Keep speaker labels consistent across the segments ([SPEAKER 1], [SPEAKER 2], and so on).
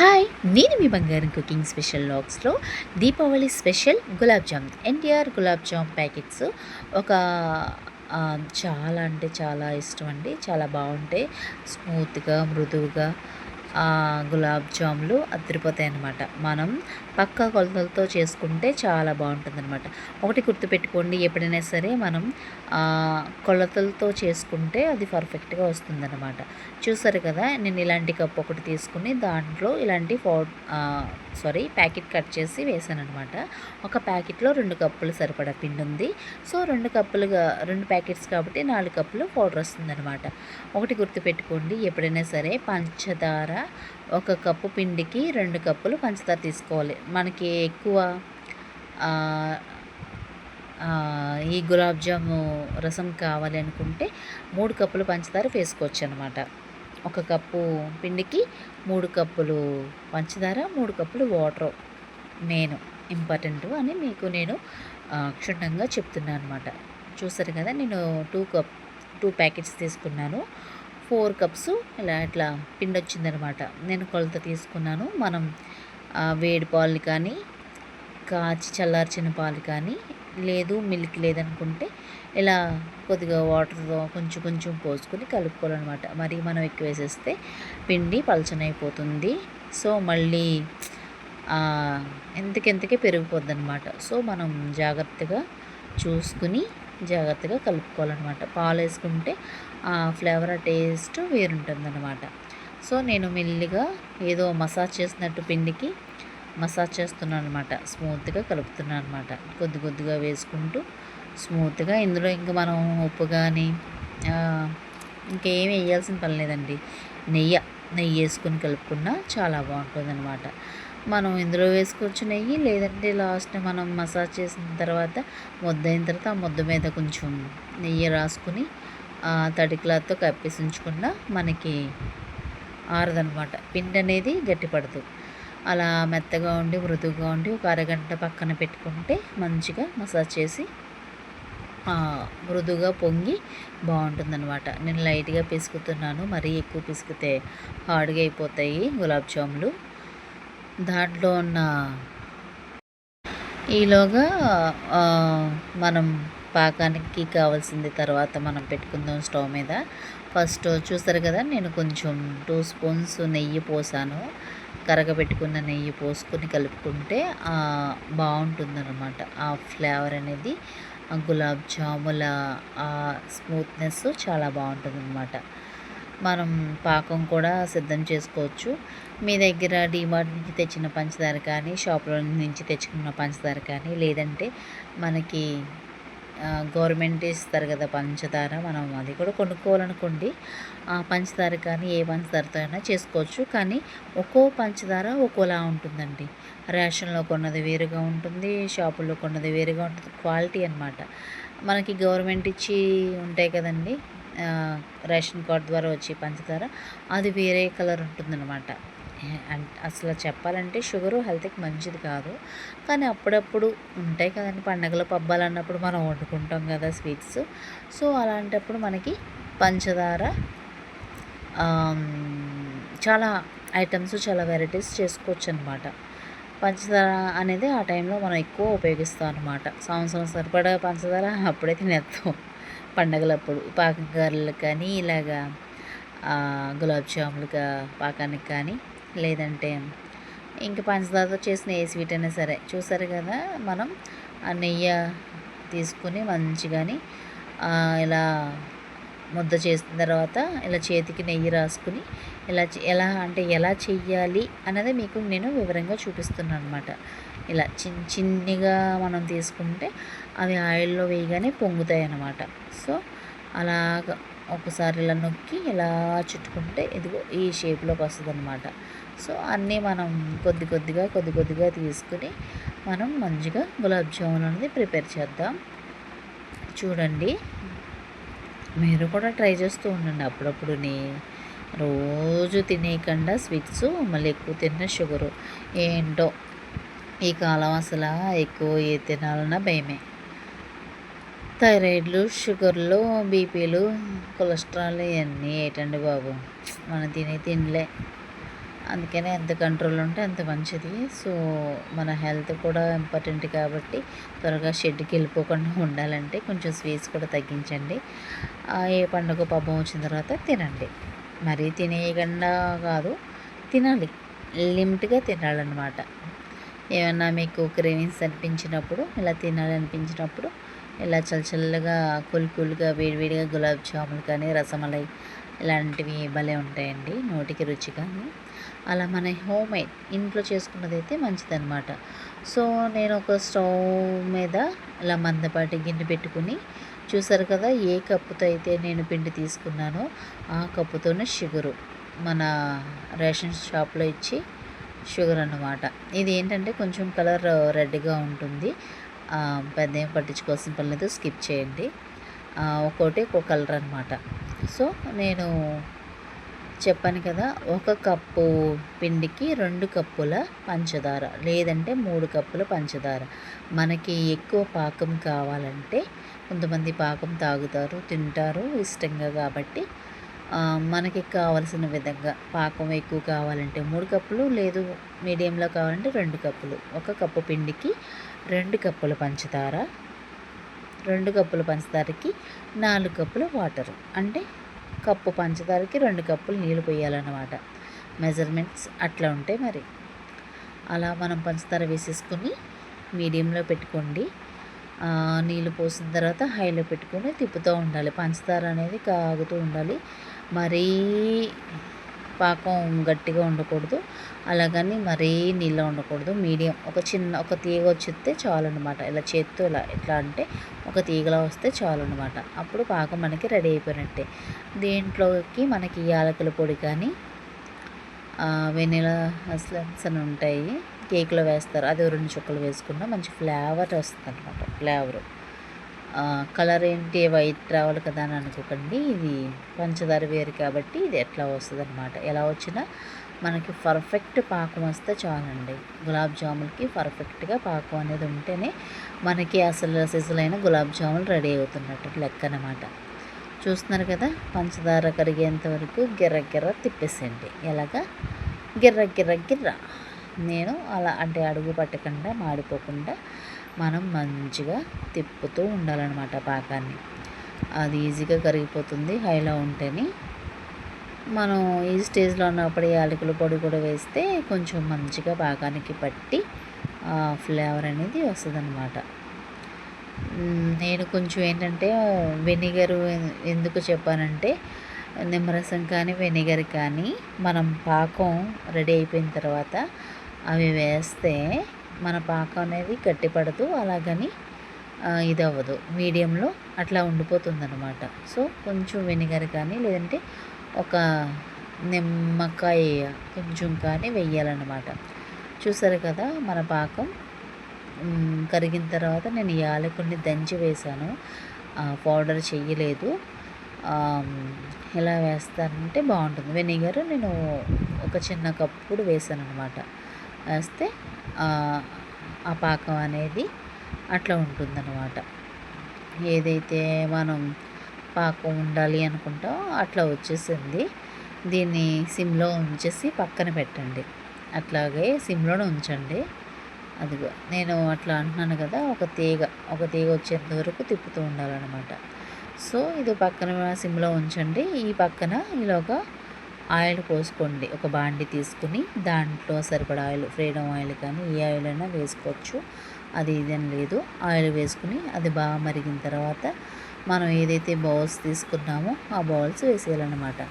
[SPEAKER 1] Hi, నేను మీ Bangaram cooking special లాగ్స్లో Deepavali special gulab jam NTR gulab jam packets ఒక చాలా అంటే చాలా ఇష్టం అండి. చాలా బాగుంటాయి, స్మూత్గా మృదువుగా గులాబ్ జాములు అదిరిపోతాయి అన్నమాట. మనం పక్కా కొలతలతో చేసుకుంటే చాలా బాగుంటుందన్నమాట. ఒకటి గుర్తుపెట్టుకోండి, ఎప్పుడైనా సరే మనం కొలతలతో చేసుకుంటే అది పర్ఫెక్ట్గా వస్తుందన్నమాట. చూసారు కదా, నేను ఇలాంటి కప్ ఒకటి తీసుకుని దాంట్లో ఇలాంటి ప్యాకెట్ కట్ చేసి వేసాను అనమాట. ఒక ప్యాకెట్లో 2 కప్పులు సరిపడా పిండి ఉంది. సో 2 ప్యాకెట్స్ కాబట్టి 4 కప్పులు పౌడర్ వస్తుందన్నమాట. ఒకటి గుర్తుపెట్టుకోండి, ఎప్పుడైనా సరే పంచదార 1 కప్పు పిండికి 2 కప్పులు పంచదార తీసుకోవాలి. మనకి ఎక్కువ ఈ గులాబ్ జాము రసం కావాలి అనుకుంటే 3 కప్పులు పంచదార వేసుకోవచ్చు అనమాట. 1 కప్పు పిండికి 3 కప్పులు పంచదార, 3 కప్పులు వాటరు మెయిన్ ఇంపార్టెంట్ అని మీకు నేను క్షుణ్ణంగా చెప్తున్నాను అనమాట. చూసారు కదా, నేను 2 ప్యాకెట్స్ తీసుకున్నాను. 4 కప్స్ ఇట్లా పిండి వచ్చిందనమాట. నేను కొలత తీసుకున్నాను. మనం వేడి పాలు కానీ, కాచి చల్లార్చిన పాలు కానీ, లేదు మిల్క్ లేదనుకుంటే ఇలా కొద్దిగా వాటర్తో కొంచెం కొంచెం పోసుకొని కలుపుకోవాలన్నమాట. మరి మనం ఎక్కువ వేసేస్తే పిండి పలచనైపోతుంది. సో మళ్ళీ ఎంతకెంతకే పెరిగిపోద్ది అనమాట. సో మనం జాగ్రత్తగా చూసుకుని జాగ్రత్తగా కలుపుకోవాలన్నమాట. పాలు వేసుకుంటే ఆ ఫ్లేవర్, ఆ టేస్ట్ వేరుంటుందన్నమాట. సో నేను మెల్లిగా ఏదో మసాజ్ చేసినట్టు పిండికి మసాజ్ చేస్తున్నాను అనమాట. స్మూత్గా కలుపుతున్నాను అనమాట. కొద్ది కొద్దిగా వేసుకుంటూ స్మూత్గా. ఇందులో ఇంకా మనం ఉప్పు కానీ ఇంకేమి వేయాల్సిన పని లేదండి. నెయ్యి వేసుకొని కలుపుకున్నా చాలా బాగుంటుందన్నమాట. మనం ఇందులో వేసుకోవచ్చు నెయ్యి, లేదంటే లాస్ట్ మనం మసాజ్ చేసిన తర్వాత ముద్ద అయిన తర్వాత ఆ ముద్ద మీద కొంచెం నెయ్యి రాసుకుని తడి క్లాత్తో కప్పేసి ఉంచుకున్నా మనకి ఆరదనమాట. పిండి అనేది గట్టిపడదు. అలా మెత్తగా ఉండి మృదువుగా ఉండి ఒక అరగంట పక్కన పెట్టుకుంటే మంచిగా మసాజ్ చేసి మృదువుగా పొంగి బాగుంటుందన్నమాట. నేను లైట్గా పిసుకుతున్నాను, మరీ ఎక్కువ పిసికితే హార్డ్గా అయిపోతాయి గులాబ్ జాములు. దాంట్లో ఉన్న ఈలోగా మనం పాకానికి కావాల్సింది తర్వాత మనం పెట్టుకుందాం స్టవ్ మీద. ఫస్ట్ చూస్తారు కదా, నేను కొంచెం 2 స్పూన్స్ నెయ్యి పోసాను. కరగబెట్టుకున్న నెయ్యి పోసుకొని కలుపుకుంటే బాగుంటుందన్నమాట. ఆ ఫ్లేవర్ అనేది గులాబ్ జాముల స్మూత్నెస్ చాలా బాగుంటుందన్నమాట. మనం పాకం కూడా సిద్ధం చేసుకోవచ్చు. మీ దగ్గర డీమార్ట్ నుంచి తెచ్చిన పంచదార కానీ, షాప్లో నుంచి తెచ్చుకున్న పంచదార కానీ, లేదంటే మనకి గవర్నమెంట్ ఇస్తారు కదా పంచదార, మనం అది కూడా కొనుక్కోవాలనుకోండి. ఆ పంచదార కానీ ఏ పంచదారతో అయినా చేసుకోవచ్చు. కానీ ఒక్కో పంచదార ఒక్కోలా ఉంటుందండి. రేషన్లో కొన్నది వేరుగా ఉంటుంది, షాపుల్లో కొన్నది వేరుగా ఉంటుంది. క్వాలిటీ అనమాట. మనకి గవర్నమెంట్ ఇచ్చి ఉంటాయి కదండి, రేషన్ కార్డ్ ద్వారా వచ్చే పంచదార, అది వేరే కలర్ ఉంటుందన్నమాట. అసలు చెప్పాలంటే షుగరు హెల్త్కి మంచిది కాదు. కానీ అప్పుడప్పుడు ఉంటాయి కదండి, పండగలు పబ్బాలు అన్నప్పుడు మనం వండుకుంటాం కదా స్వీట్స్. సో అలాంటప్పుడు మనకి పంచదార చాలా ఐటమ్స్, చాలా వెరైటీస్ చేసుకోవచ్చు అనమాట. పంచదార అనేది ఆ టైంలో మనం ఎక్కువ ఉపయోగిస్తాం అనమాట. సంవత్సరం సరిపడా పంచదార అప్పుడే తినేస్తాం పండగలప్పుడు. పాకం గారెలకు కానీ, ఇలాగా గులాబ్ జాములుగా పాకానికి కానీ, లేదంటే ఇంక పంచదారతో చేసిన ఏ స్వీట్ అయినా సరే. చూసారు కదా, మనం ఆ నెయ్యి తీసుకుని మంచిగాని ఇలా ముద్ద చేసిన తర్వాత ఇలా చేతికి నెయ్యి రాసుకుని ఎలా చెయ్యాలి అన్నది మీకు నేను వివరంగా చూపిస్తున్నాను అనమాట. ఇలా చిన్నగా మనం తీసుకుంటే అవి ఆయిల్లో వేయగానే పొంగుతాయి అన్నమాట. సో అలాగ ఒకసారి ఇలా నొక్కి ఇలా చుట్టుకుంటే ఇదిగో ఈ షేప్లోకి వస్తుంది అనమాట. సో అన్నీ మనం కొద్ది కొద్దిగా తీసుకుని మనం మంచిగా గులాబ్ జామున్ అనేది ప్రిపేర్ చేద్దాం. చూడండి, మీరు కూడా ట్రై చేస్తూ ఉండండి అప్పుడప్పుడుని. రోజు తినేయకుండా స్వీట్స్, మళ్ళీ ఎక్కువ తిన్న షుగరు. ఏంటో ఈ కాలం అసలు ఎక్కువ ఏ తినాలన్నా భయమే. థైరాయిడ్లు, షుగర్లు, బీపీలు, కొలెస్ట్రాల్ ఇవన్నీ ఏంటండి బాబు, మనం తినే తిండిలే. అందుకనే ఎంత కంట్రోల్ ఉంటే అంత మంచిది. సో, మన హెల్త్ కూడా ఇంపార్టెంట్ కాబట్టి త్వరగా షెడ్‌కి వెళ్ళిపోకుండా ఉండాలంటే కొంచెం స్వీట్స్ కూడా తగ్గించండి. ఏ పండుగ పబ్బం వచ్చిన తర్వాత తినండి. మరీ తినేయకుండా కాదు, తినాలి. లిమిట్‌గా తినాలన్నమాట. ఏమన్నా మీకు క్రేవింగ్స్ అనిపించినప్పుడు, ఇలా తినాలనిపించినప్పుడు ఇలా చల్లగా కూల్‌గా వేడివేడిగా గులాబ్ జాములు కానీ, రసమలై ఇలాంటివి భలే ఉంటాయండి నోటికి రుచి కానీ. అలా మన హోమ్మేడ్ ఇంట్లో చేసుకున్నదైతే మంచిదనమాట. సో, నేను ఒక స్టవ్ మీద ఇలా మందపాటి గిన్నె పెట్టుకుని చూసారు కదా, ఏ కప్పుతో అయితే నేను పిండి తీసుకున్నానో ఆ కప్పుతోనే షుగరు మన రేషన్ షాప్‌లో ఇచ్చి షుగర్ అన్నమాట. ఇది ఏంటంటే కొంచెం కలర్ రెడ్‌గా ఉంటుంది. పెద్దేం పట్టించుకోవాల్సిన పని లేదు. స్కిప్ చేయండి. ఒక్కోటి ఒక్కో కలర్ అనమాట. సో, నేను చెప్పాను కదా, ఒక కప్పు పిండికి 2 కప్పుల పంచదార లేదంటే 3 కప్పుల పంచదార. మనకి ఎక్కువ పాకం కావాలంటే కొంతమంది పాకం తాగుతారు, తింటారు ఇష్టంగా కాబట్టి మనకి కావాల్సిన విధంగా పాకం ఎక్కువ కావాలంటే 3 కప్పులు, లేదు మీడియంలో కావాలంటే 2 కప్పులు. ఒక కప్పు పిండికి 2 కప్పుల పంచదార, 2 కప్పుల పంచదారకి 4 కప్పుల వాటరు. అంటే కప్పు పంచదారకి 2 కప్పులు నీళ్ళు పోయాలన్నమాట. మెజర్మెంట్స్ అట్లా ఉంటాయి మరి. అలా మనం పంచదార వేసేసుకొని మీడియంలో పెట్టుకోండి. నీళ్ళు పోసిన తర్వాత హైలో పెట్టుకొని తిప్పుతూ ఉండాలి. పంచదార అనేది కాగుతూ ఉండాలి. మరీ పాకం గట్టిగా ఉండకూడదు, అలాగని మరీ నీళ్ళ ఉండకూడదు. మీడియం ఒక తీగ వచ్చితే చాలన్నమాట. ఇలా చేత్తో ఎట్లా అంటే ఒక తీగలా వస్తే చాలన్నమాట. అప్పుడు పాకం మనకి రెడీ అయిపోయినట్టే. దీంట్లోకి మనకి యాలకుల పొడి కానీ, వెనిలా ఎసెన్స్ అని ఉంటాయి, కేక్లో వేస్తారు. అది 2 చుక్కలు వేసుకున్న మంచి ఫ్లేవర్ వస్తుందన్నమాట. కలర్ ఏంటి వైట్ రావాలి కదా అని అనుకోకండి. ఇది పంచదార వేరు కాబట్టి ఇది ఎట్లా వస్తుందన్నమాట. ఎలా వచ్చినా మనకి పర్ఫెక్ట్ పాకం వస్తే చాలండి. గులాబ్ జాములకి పర్ఫెక్ట్గా పాకం అనేది ఉంటేనే మనకి అసలు సిజలైన గులాబ్ జాములు రెడీ అవుతున్నట్టు లెక్క అనమాట. చూస్తున్నారు కదా, పంచదార కరిగేంత వరకు గిర్ర తిప్పేసేయండి. ఎలాగా గిర్ర. నేను అలా అంటే అడుగు పట్టకుండా మాడిపోకుండా మనం మంచిగా తిప్పుతూ ఉండాలన్నమాట పాకాన్ని. అది ఈజీగా కరిగిపోతుంది హైలో ఉంటేనే. మనం ఈ స్టేజ్లో ఉన్నప్పుడు యాలకుల పొడి కూడా వేస్తే కొంచెం మంచిగా పాకానికి పట్టి ఫ్లేవర్ అనేది వస్తుందన్నమాట. నేను కొంచెం ఏంటంటే వెనిగరు ఎందుకు చెప్పానంటే, నిమ్మరసం కానీ వెనిగర్ కానీ మనం పాకం రెడీ అయిపోయిన తర్వాత అవి వేస్తే మన పాకం అనేది గట్టిపడదు, అలాగని ఇది అవ్వదు, మీడియంలో అట్లా ఉండిపోతుందన్నమాట. సో, కొంచెం వెనిగర్ కానీ లేదంటే ఒక నిమ్మకాయ కొంచెం కానీ వెయ్యాలన్నమాట. చూసారు కదా, మన పాకం కరిగిన తర్వాత నేను యాలకుల్ని దంచి వేశాను, పౌడర్ చెయ్యలేదు. ఎలా వేస్తానంటే బాగుంటుంది. వెనిగర్ నేను ఒక చిన్న కప్పుడు వేసాను అనమాట. వేస్తే ఆ పాకం అనేది అట్లా ఉంటుందన్నమాట. ఏదైతే మనం పాకం ఉండాలి అనుకుంటామో అట్లా వచ్చేసింది. దీన్ని సిమ్లో ఉంచేసి పక్కన పెట్టండి. అట్లాగే సిమ్లోనే ఉంచండి. అదిగో నేను అట్లా అంటున్నాను కదా, ఒక తీగ వచ్చేంత వరకు తిప్పుతూ ఉండాలన్నమాట. సో, ఇది పక్కన సిమ్లో ఉంచండి. ఈ పక్కన ఈలోగా ఆయిల్ పోసుకోండి. ఒక బాండి తీసుకుని దాంట్లో సరిపడా ఆయిల్, ఫ్రీడమ్ ఆయిల్ కానీ ఏ ఆయిల్ అయినా వేసుకోవచ్చు, అది ఇదేం లేదు. ఆయిల్ వేసుకుని అది బాగా మరిగిన తర్వాత మనం ఏదైతే బౌల్స్ తీసుకున్నామో ఆ బౌల్స్ వేసేయాలన్నమాట.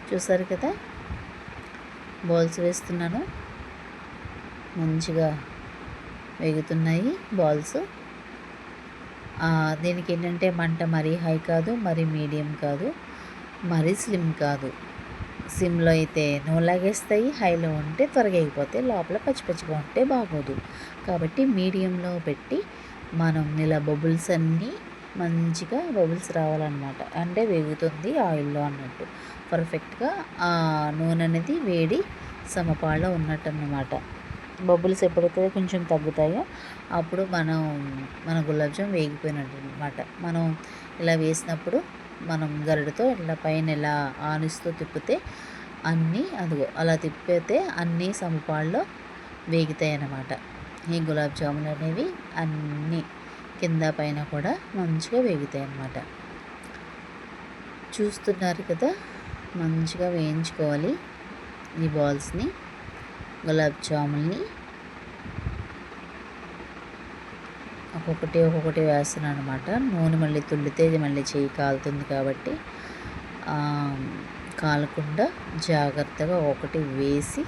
[SPEAKER 1] చూసారు కదా, బౌల్స్ వేస్తున్నాను. మంచిగా వేగుతున్నాయి బాల్స్. దీనికి ఏంటంటే మంట మరీ హై కాదు, మరీ మీడియం కాదు, మరీ స్లిమ్ కాదు. సిమ్లో అయితే నూనెలాగేస్తాయి, హైలో ఉంటే త్వరగా అయిపోతాయి, లోపల పచ్చిగా ఉంటే బాగోదు. కాబట్టి మీడియంలో పెట్టి మనం ఇలా బబుల్స్ అన్నీ మంచిగా బబుల్స్ రావాలన్నమాట. అంటే వేగుతుంది ఆయిల్లో అన్నట్టు. పర్ఫెక్ట్గా ఆ నూనె అనేది వేడి సమపాల్లో ఉన్నట్టు అన్నమాట. బబుల్స్ ఎప్పుడైతే కొంచెం తగ్గుతాయో అప్పుడు మన గులాబ్ జామ్ వేగిపోయినట్టు అనమాట. మనం ఇలా వేసినప్పుడు మనం గరిటతో ఇలా పైన ఇలా ఆనిస్తూ తిప్పితే అన్నీ అదిగో అలా తిప్పితే అన్నీ సమపాల్లో వేగుతాయి అన్నమాట. ఈ గులాబ్ జాములు అనేవి అన్నీ కింద పైన కూడా మంచిగా వేగుతాయి అన్నమాట. చూస్తున్నారు కదా, మంచిగా వేయించుకోవాలి ఈ బాల్స్ని, గులాబ్ జాముల్ని. ఒక్కొక్కటి వేస్తున్నాను అనమాట. నూనె మళ్ళీ తుల్లితే మళ్ళీ చెయ్యి కాలుతుంది కాబట్టి కాలకుండా జాగ్రత్తగా ఒకటి వేసి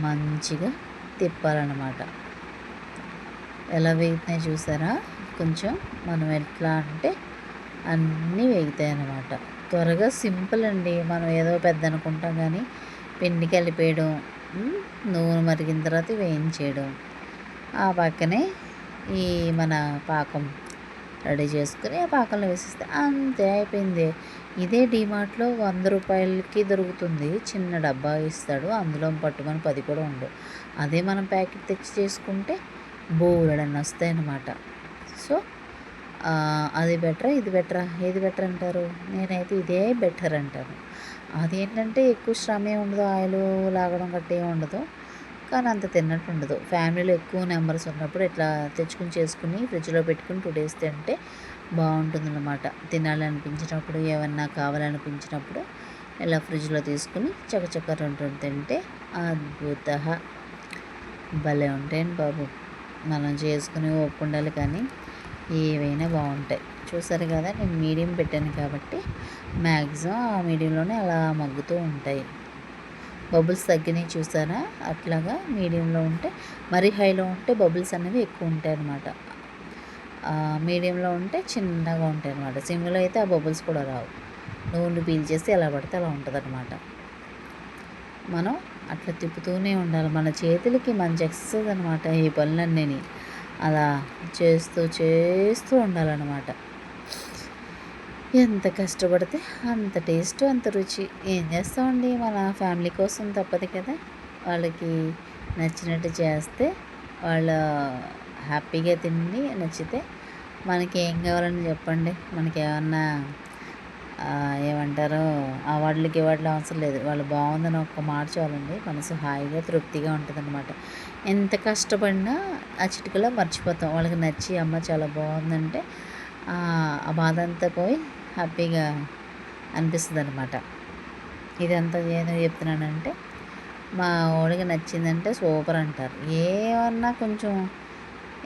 [SPEAKER 1] మంచిగా తిప్పాలన్నమాట. ఎలా వేగుతున్నాయి చూసారా? కొంచెం మనం ఎట్లా అంటే అన్నీ వేగుతాయి అన్నమాట. త్వరగా సింపుల్ అండి. మనం ఏదో పెద్ద అనుకుంటాం కానీ పిండి కలిపేయడం, నూనె మరిగిన తర్వాత వేయించేయడం, ఆ పక్కనే ఈ మన పాకం రెడీ చేసుకుని ఆ పాకంలో వేసేస్తే అంతే, అయిపోయింది. ఇదే డీమార్ట్లో 100 రూపాయలకి దొరుకుతుంది. చిన్న డబ్బా ఇస్తాడు, అందులో పట్టుకొని 10 కూడా ఉండవు. అదే మనం ప్యాకెట్ తెచ్చి చేసుకుంటే బోలెడన్ని వస్తాయన్నమాట. సో అది బెటరా ఇది బెటరా? ఏది బెటర్ అంటారు? నేనైతే ఇదే బెటర్ అంటాను. అదేంటంటే ఎక్కువ శ్రమ ఏమి ఉండదు, ఆయిల్ లాగడం గట్ట ఏమి ఉండదు, కానీ అంత తిన్నట్టు ఉండదు. ఫ్యామిలీలో ఎక్కువ నెంబర్స్ ఉన్నప్పుడు ఇట్లా తెచ్చుకుని చేసుకుని ఫ్రిడ్జ్లో పెట్టుకుని 2 days తింటే బాగుంటుందన్నమాట. తినాలనిపించినప్పుడు, ఏమన్నా కావాలనిపించినప్పుడు ఇలా ఫ్రిడ్జ్లో తీసుకుని చకచక 2 తింటే అద్భుత. భలే ఉంటాయండి బాబు. మనం చేసుకుని ఓపిక ఉండాలి, కానీ ఏవైనా బాగుంటాయి. చూసారు కదా, నేను మీడియం పెట్టాను కాబట్టి మ్యాక్సిమం ఆ మీడియంలోనే అలా మగ్గుతూ ఉంటాయి. బబుల్స్ తగ్గినాయి చూసారా? అట్లాగా మీడియంలో ఉంటే, మరీ హైలో ఉంటే బబుల్స్ అనేవి ఎక్కువ ఉంటాయి అన్నమాట. మీడియంలో ఉంటే చిన్నగా ఉంటాయి అన్నమాట. సిమ్లో అయితే ఆ బబుల్స్ కూడా రావు. నూనె పీల్చేసి ఎలా పడితే అలా ఉంటుంది అన్నమాట. మనం అట్లా తిప్పుతూనే ఉండాలి. మన చేతులకి మంచి ఎక్సర్సైజ్ అనమాట ఈ పనులన్నీ. అలా చేస్తూ ఉండాలన్నమాట. ఎంత కష్టపడితే అంత టేస్ట్, అంత రుచి. ఏం చేస్తామండి, మన ఫ్యామిలీ కోసం తప్పదు కదా. వాళ్ళకి నచ్చినట్టు చేస్తే వాళ్ళ హ్యాపీగా తిని నచ్చితే మనకి ఏం కావాలని చెప్పండి. మనకి ఏమన్నా ఏమంటారు, అవార్డులకి అవసరం లేదు. వాళ్ళు బాగుందని ఒక్క మాట చాలండి, మనసు హాయిగా తృప్తిగా ఉంటుందన్నమాట. ఎంత కష్టపడినా ఆ చిటికలో మర్చిపోతాం. వాళ్ళకి నచ్చి అమ్మ చాలా బాగుందంటే ఆ బాధ అంతా పోయి హ్యాపీగా అనిపిస్తుంది అనమాట. ఇదంతా ఏదో చెప్తున్నానంటే, మా వాడికి నచ్చిందంటే సూపర్ అంటారు. ఏమన్నా కొంచెం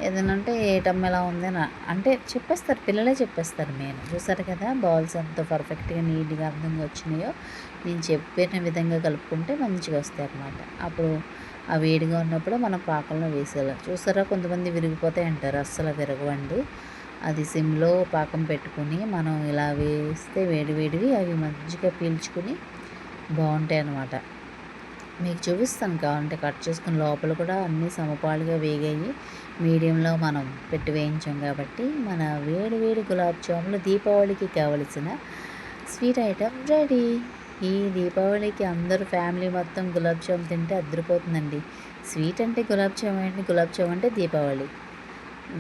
[SPEAKER 1] ఏదైనా అంటే ఏటమ్మ ఎలా ఉంది అంటే చెప్పేస్తారు, పిల్లలే చెప్పేస్తారు. మెయిన్ చూసారు కదా, బాల్స్ ఎంత పర్ఫెక్ట్గా నీట్గా అందంగా వచ్చినాయో. నేను చెప్పిన విధంగా కలుపుకుంటే మంచిగా వస్తాయి అన్నమాట. అప్పుడు ఆ వేడిగా ఉన్నప్పుడు మనం పాకంలో వేసేయాలి. చూసారా, కొంతమంది విరిగిపోతాయి అంటారు, అస్సలు విరగవండి. అది సిమ్లో పాకం పెట్టుకుని మనం ఇలా వేస్తే వేడివేడివి అవి మంచిగా పీల్చుకుని బాగుంటాయి అన్నమాట. మీకు చూపిస్తాను కావాలంటే, కట్ చేసుకుని లోపల కూడా అన్నీ సమపాలుగా వేగాయి. మీడియంలో మనం పెట్టి వేయించాం కాబట్టి మన వేడి వేడి గులాబ్ జాములు దీపావళికి కావలసిన స్వీట్ ఐటెం రెడీ. ఈ దీపావళికి అందరూ ఫ్యామిలీ మొత్తం గులాబ్ జామ్ తింటే అద్దరిపోతుందండి. స్వీట్ అంటే గులాబ్ జామ్ అండి, గులాబ్ జామ్ అంటే దీపావళి.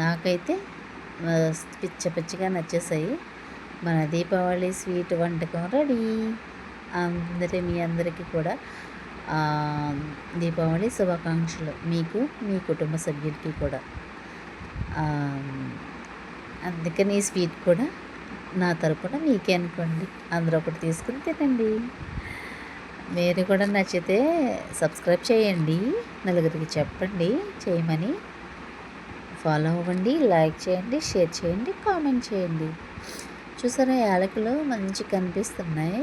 [SPEAKER 1] నాకైతే పిచ్చిగా నచ్చేసాయి. మన దీపావళి స్వీట్ వంటకం రెడీ. మీ అందరికీ కూడా దీపావళి శుభాకాంక్షలు, మీకు మీ కుటుంబ సభ్యులకి కూడా. అందుకని ఈ స్వీట్ కూడా నా తరపున మీకే అనుకోండి. అందరూ ఒకటి తీసుకుని తినండి. మీరు కూడా నచ్చితే సబ్స్క్రైబ్ చేయండి, నలుగురికి చెప్పండి చేయమని. ఫాలో అవ్వండి, లైక్ చేయండి, షేర్ చేయండి, కామెంట్ చేయండి. చూసారా, యాలకులు మంచిగా కనిపిస్తున్నాయి.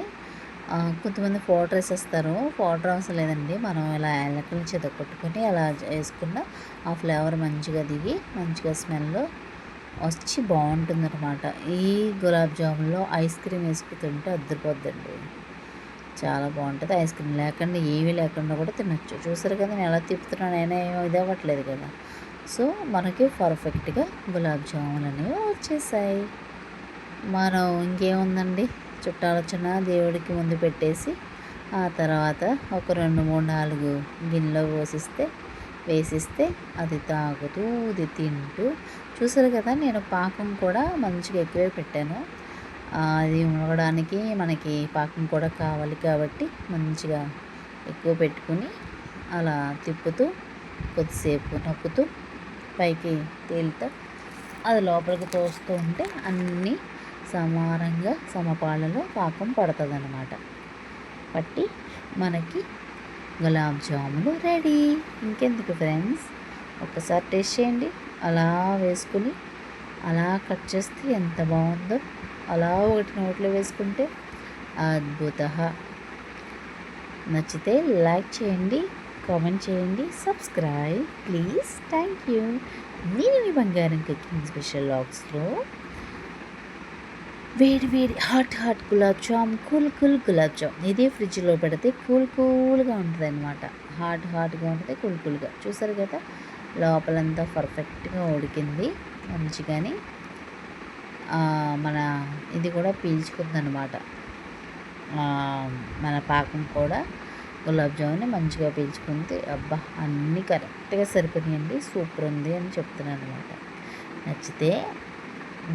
[SPEAKER 1] కొంతమంది పౌడర్ వేసేస్తారు. పౌడర్ అవసరం లేదండి, మనం ఇలా యాలకులు చెదకొట్టుకొని అలా వేసుకున్న ఆ ఫ్లేవర్ మంచిగా దిగి మంచిగా స్మెల్ వచ్చి బాగుంటుందన్నమాట. ఈ గులాబ్ జామున్లో ఐస్ క్రీమ్ వేసుకుతుంటే అద్దరిపోద్దండి, చాలా బాగుంటుంది. ఐస్ క్రీమ్ లేకుండా ఏమీ లేకుండా కూడా తినచ్చు. చూసారు కదా, నేను ఎలా తిప్పుతున్నాను, అయినా ఏమో ఇది అవ్వట్లేదు కదా. సో మనకి పర్ఫెక్ట్గా గులాబ్ జామున్ అనేవి వచ్చేసాయి. మనం ఇంకేముందండి, చుట్టాలు వచ్చిన దేవుడికి ముందు పెట్టేసి ఆ తర్వాత ఒక 2, 3, 4 గిన్నెలో వేసిస్తే అది తాగుతూ ఇది తింటూ. చూసారు కదా, నేను పాకం కూడా మంచిగా ఎక్కువే పెట్టాను. అది ఉడకడానికి మనకి పాకం కూడా కావాలి కాబట్టి మంచిగా ఎక్కువ పెట్టుకుని అలా తిప్పుతూ కొద్దిసేపు నొక్కుతూ పైకి తేలుతా అది లోపలికి తోస్తూ ఉంటే అన్నీ సమానంగా సమపాలలో పాకం పడుతుందన్నమాట. పట్టి మనకి గులాబ్ జాములు రెడీ. ఇంకెందుకు ఫ్రెండ్స్, ఒక్కసారి టేస్ట్ చేయండి. అలా వేసుకుని అలా కట్ చేస్తే ఎంత బాగుందో, అలా ఒకటి నోట్లో వేసుకుంటే అద్భుత. నచ్చితే లైక్ చేయండి, కామెంట్ చేయండి, సబ్స్క్రైబ్ ప్లీజ్. Thank you. నేను మీ బంగారం కుకింగ్ స్పెషల్ వ్లాగ్స్లో వేడి వేడి హాట్ గులాబ్ జామ్, కూల్ గులాబ్ జామ్. ఇదే ఫ్రిడ్జ్లో పెడితే కూల్గా ఉంటుంది అనమాట. హాట్గా ఉంటుంది, కూల్గా. చూసారు కదా, లోపలంతా పర్ఫెక్ట్గా ఉడికింది మంచిగాని. మన ఇది కూడా పీల్చుకుందనమాట. మన పాకం కూడా గులాబ్ జామున్ మంచిగా పీల్చుకుంది. అబ్బా, అన్నీ కరెక్ట్గా సరిపోయాయండి. సూపర్ ఉంది అని చెప్తున్నాను అనమాట. నచ్చితే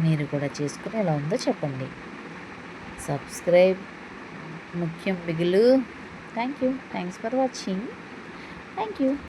[SPEAKER 1] మీరు కూడా చేసుకుని ఎలా ఉందో చెప్పండి. సబ్స్క్రైబ్ ముఖ్యం బిగులు. Thanks for watching. Thank you.